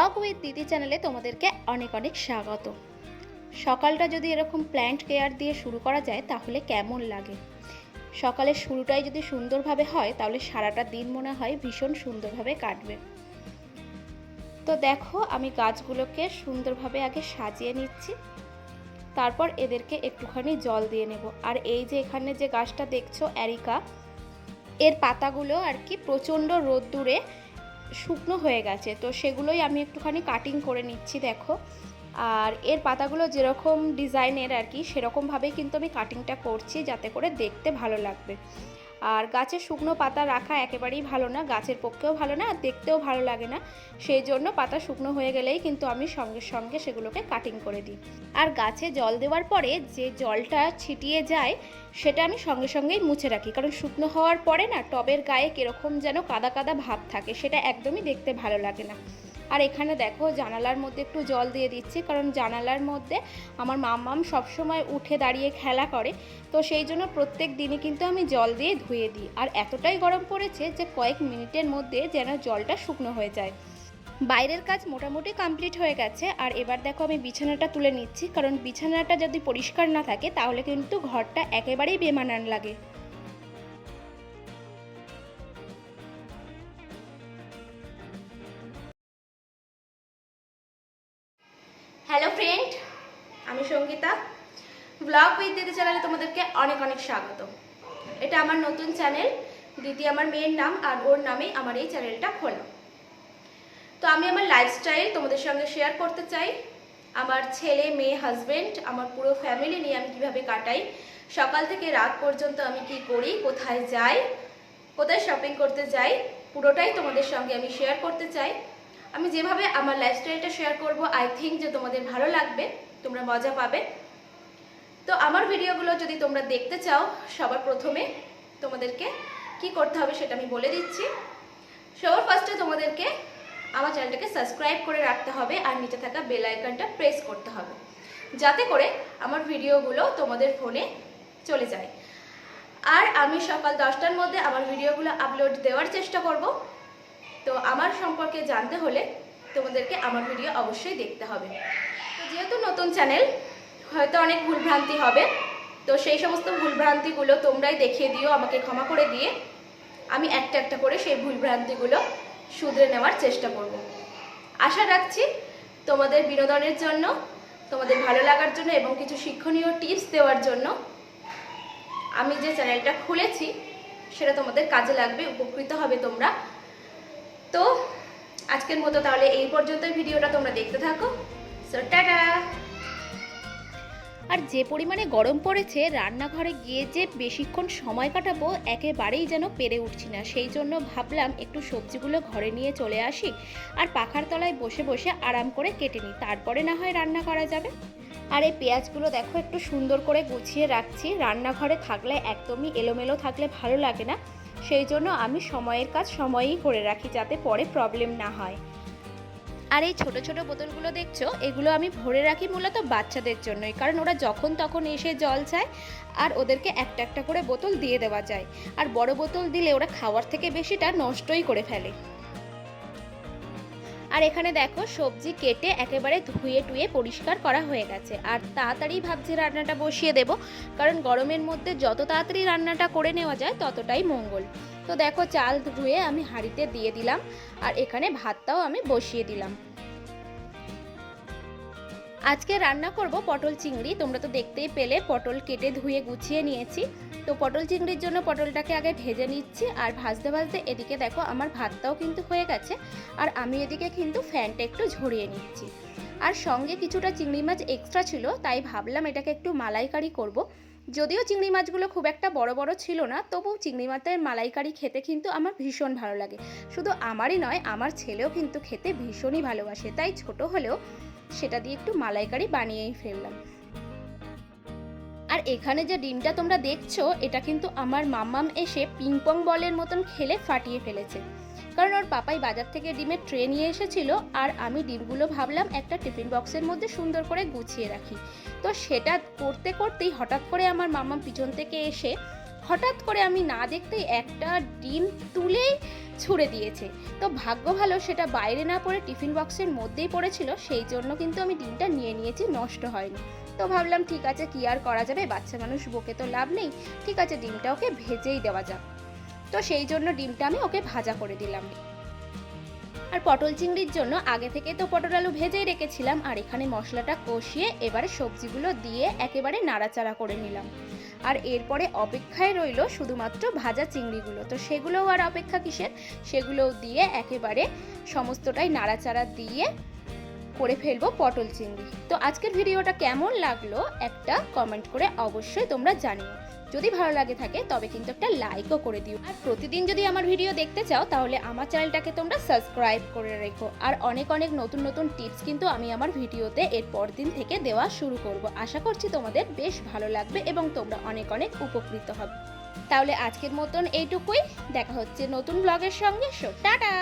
Blog with দিদি চ্যানেলে তোমাদেরকে অনেক অনেক স্বাগত। সকালটা যদি এরকম প্ল্যান্ট কেয়ার দিয়ে শুরু করা যায় তাহলে কেমন লাগে। সকালের শুরুটাই যদি সুন্দরভাবে হয় তাহলে সারাটা দিন মনে হয় ভীষণ সুন্দরভাবে কাটবে। তো দেখো আমি গাছগুলোকে সুন্দরভাবে আগে সাজিয়ে নিচ্ছি, তারপর এদেরকে একটুখানি জল দিয়ে নেব। আর এই যে এখানে যে গাছটা দেখছো এরিকা, এর পাতাগুলো আর কি প্রচণ্ড রোদ্দুরে শুকনো হয়ে গেছে, তো সেগুলোই আমি একটুখানি কাটিং করে নিচ্ছি দেখো। আর এর পাতাগুলো যেরকম ডিজাইনের আর কি সেরকমভাবেই কিন্তু আমি কাটিংটা করছি, যাতে করে দেখতে ভালো লাগবে। আর গাছের শুকনো পাতা রাখা একেবারেই ভালো না, গাছের পক্ষেও ভালো না, আর দেখতেও ভালো লাগে না। সেই জন্য পাতা শুকনো হয়ে গেলেই কিন্তু আমি সঙ্গে সঙ্গে সেগুলোকে কাটিং করে দিই। আর গাছে জল দেওয়ার পরে যে জলটা ছিটিয়ে যায় সেটা আমি সঙ্গে সঙ্গেই মুছে রাখি, কারণ শুকনো হওয়ার পরে না টবের গায়ে কীরকম যেন কাদা কাদা ভাব থাকে, সেটা একদমই দেখতে ভালো লাগে না। আর এখানে দেখো জানালার মধ্যে একটু জল দিয়ে দিচ্ছি, কারণ জানালার মধ্যে আমার মাম্মাম সবসময় উঠে দাঁড়িয়ে খেলা করে, তো সেই জন্য প্রত্যেক দিনই কিন্তু আমি জল দিয়ে ধুয়ে দিই। আর এতটাই গরম পড়েছে যে কয়েক মিনিটের মধ্যে যেন জলটা শুকনো হয়ে যায়। বাইরের কাজ মোটামুটি কমপ্লিট হয়ে গেছে। আর এবার দেখো আমি বিছানাটা তুলে নিচ্ছি, কারণ বিছানাটা যদি পরিষ্কার না থাকে তাহলে কিন্তু ঘরটা একেবারেই বেমানান লাগে। হ্যালো ফ্রেন্ড, আমি সঙ্গীতা। ব্লগ উইথ দিদি চ্যানেলে তোমাদেরকে অনেক অনেক স্বাগত। এটা আমার নতুন চ্যানেল, দিদি আমার মেয়ের নাম, আর ওর নামেই আমার এই চ্যানেলটা খোলা। তো আমি আমার লাইফস্টাইল তোমাদের সঙ্গে শেয়ার করতে চাই। আমার ছেলে মেয়ে হাজব্যান্ড আমার পুরো ফ্যামিলি নিয়ে আমি কীভাবে কাটাই, সকাল থেকে রাত পর্যন্ত আমি কি করি, কোথায় যাই, কোথায় শপিং করতে যাই, পুরোটাই তোমাদের সঙ্গে আমি শেয়ার করতে চাই। আমি যেভাবে আমার লাইফস্টাইলটা শেয়ার করব, আই থিঙ্ক যে তোমাদের ভালো লাগবে, তোমরা মজা পাবে। তো আমার ভিডিওগুলো যদি তোমরা দেখতে চাও, সবার প্রথমে তোমাদেরকে কি করতে হবে সেটা আমি বলে দিচ্ছি। সবার ফার্স্টে তোমাদেরকে আমার চ্যানেলটাকে সাবস্ক্রাইব করে রাখতে হবে, আর নিচে থাকা বেল আইকনটা প্রেস করতে হবে, যাতে করে আমার ভিডিওগুলো তোমাদের ফোনে চলে যায়। আর আমি সকাল 10টার মধ্যে আমার ভিডিওগুলো আপলোড দেওয়ার চেষ্টা করব। তো আমার সম্পর্কে জানতে হলে তোমাদেরকে আমার ভিডিও অবশ্যই দেখতে হবে। তো যেহেতু নতুন চ্যানেল, হয়তো অনেক ভুলভ্রান্তি হবে, তো সেই সমস্ত ভুলভ্রান্তিগুলো তোমরাই দেখিয়ে দিও, আমাকে ক্ষমা করে দিয়ে আমি একটা একটা করে সেই ভুলভ্রান্তিগুলো শুধরে নেওয়ার চেষ্টা করব। আশা রাখছি তোমাদের বিনোদনের জন্য, তোমাদের ভালো লাগার জন্য এবং কিছু শিক্ষণীয় টিপস দেওয়ার জন্য আমি যে চ্যানেলটা খুলেছি সেটা তোমাদের কাজে লাগবে, উপকৃত হবে তোমরা। তো আজকের মতো তাহলে এই পর্যন্তই ভিডিওটা তোমরা দেখতে থাকো। So tata. আর যে পরিমাণে গরম পড়েছে, রান্নাঘরে গিয়ে যে বেশিক্ষণ সময় কাটাবো একেবারেই যেন পেরে উঠছি না। সেই জন্য ভাবলাম একটু সবজিগুলো ঘরে নিয়ে চলে আসি, আর পাখার তলায় বসে বসে আরাম করে কেটে নিই, তারপরে না হয় রান্না করা যাবে। আর এই পেঁয়াজগুলো দেখো একটু সুন্দর করে গুছিয়ে রাখছি, রান্নাঘরে থাকলে একদমই এলোমেলো থাকলে ভালো লাগে না। সেই জন্য আমি সময়ের কাজ সময়েই করে রাখি, যাতে পরে প্রবলেম না হয়। আর এই ছোট ছোট বোতলগুলো দেখছো, এগুলো আমি ভরে রাখি মূলত বাচ্চাদের জন্যই, কারণ ওরা যখন তখন এসে জল চায়, আর ওদেরকে একটা একটা করে বোতল দিয়ে দেওয়া যায়। আর বড় বোতল দিলে ওরা খাওয়ার থেকে বেশিটা নষ্টই করে ফেলে। আর এখানে দেখো সবজি কেটে একেবারে ধুয়ে টুয়ে পরিষ্কার করা হয়ে গেছে। আর তাড়াতাড়ি ভাবছি রান্নাটা বসিয়ে দেব, কারণ গরমের মধ্যে যত তাড়াতাড়ি রান্নাটা করে নেওয়া যায় ততটাই মঙ্গল। তো দেখো চাল ধুয়ে আমি হাঁড়িতে দিয়ে দিলাম, আর এখানে ভাতটাও আমি বসিয়ে দিলাম। আজকে রান্না করব পটল চিংড়ি। তোমরা তো দেখতেই পেলে পটল কেটে ধুয়ে গুছিয়ে নিয়েছি। তো পটল চিংড়ির জন্য পটলটাকে আগে ভেজে নিচ্ছি, আর ভাজতে ভাজতে এদিকে দেখো আমার ভাতটাও কিন্তু হয়ে গেছে, আর আমি এদিকে কিন্তু ফ্যানটা একটু ঝরিয়ে নিচ্ছি। আর সঙ্গে কিছুটা চিংড়ি মাছ এক্সট্রা ছিল, তাই ভাবলাম এটাকে একটু মালাইকারি করব। যদিও চিংড়ি মাছগুলো খুব একটা বড় বড় ছিল না, তবুও চিংড়ি মাছের মালাইকারি খেতে কিন্তু আমার ভীষণ ভালো লাগে। শুধু আমারই নয়, আমার ছেলেও কিন্তু খেতে ভীষণই ভালোবাসে, তাই ছোট হলেও সেটা দিয়ে একটু মালাইকারি বানিয়েই ফেললাম। আর এখানে যে ডিমটা তোমরা দেখছো, এটা কিন্তু আমার মাম্মাম এসে পিংপং বলের মতন খেলে ফাটিয়ে ফেলেছে, কারণ ওর পাপাই বাজার থেকে ডিমের ট্রে নিয়ে এসেছিল, আর আমি ডিমগুলো ভাবলাম একটা টিফিন বক্সের মধ্যে সুন্দর করে গুছিয়ে রাখি। তো সেটা করতে করতেই হঠাৎ করে আমার মাম্মাম পিছন থেকে এসে হঠাৎ করে আমি না দেখতেই একটা ডিম তুলেই ছুঁড়ে দিয়েছে। তো ভাগ্য ভালো সেটা বাইরে না পড়ে টিফিন বক্সের মধ্যেই পড়েছিল, সেই জন্য কিন্তু আমি ডিমটা নিয়ে নিয়েছি, নষ্ট হয়নি। তো ভাবলাম ঠিক আছে, কি আর করা যাবে, বাচ্চা মানুষ বকে তো লাভ নেই, ঠিক আছে ডিমটা ওকে ভেজেই দেওয়া যাক। তো সেই জন্য ডিমটা আমি ওকে ভাজা করে দিলাম। আর পটল চিংড়ির জন্য আগে থেকে তো পটল আলু ভেজেই রেখেছিলাম, আর এখানে মশলাটা কষিয়ে এবারে সবজিগুলো দিয়ে একেবারে নাড়াচাড়া করে নিলাম। আর এরপরে অপেক্ষায় রইল শুধুমাত্র ভাজা চিংড়িগুলো। তো সেগুলোও আর অপেক্ষা কিসের, সেগুলোও দিয়ে একেবারে সমস্তটাই নাড়াচাড়া দিয়ে করে ফেলবো পটল চিংড়ি। তো আজকের ভিডিওটা কেমন লাগলো একটা কমেন্ট করে অবশ্যই তোমরা জানিও। যদি ভালো লাগে থাকে তবে কিন্তু একটা লাইকও করে দিও। আর প্রতিদিন যদি আমার ভিডিও দেখতে চাও তাহলে আমার চ্যানেলটাকে তোমরা সাবস্ক্রাইব করে রেখো। আর অনেক অনেক নতুন নতুন টিপস কিন্তু আমি আমার ভিডিওতে এর পর দিন থেকে দেওয়া শুরু করব। আশা করছি তোমাদের বেশ ভালো লাগবে এবং তোমরা অনেক অনেক উপকৃত হবে। তাহলে আজকের মতন এইটুকুই, দেখা হচ্ছে নতুন ব্লগের সঙ্গে। টাটা।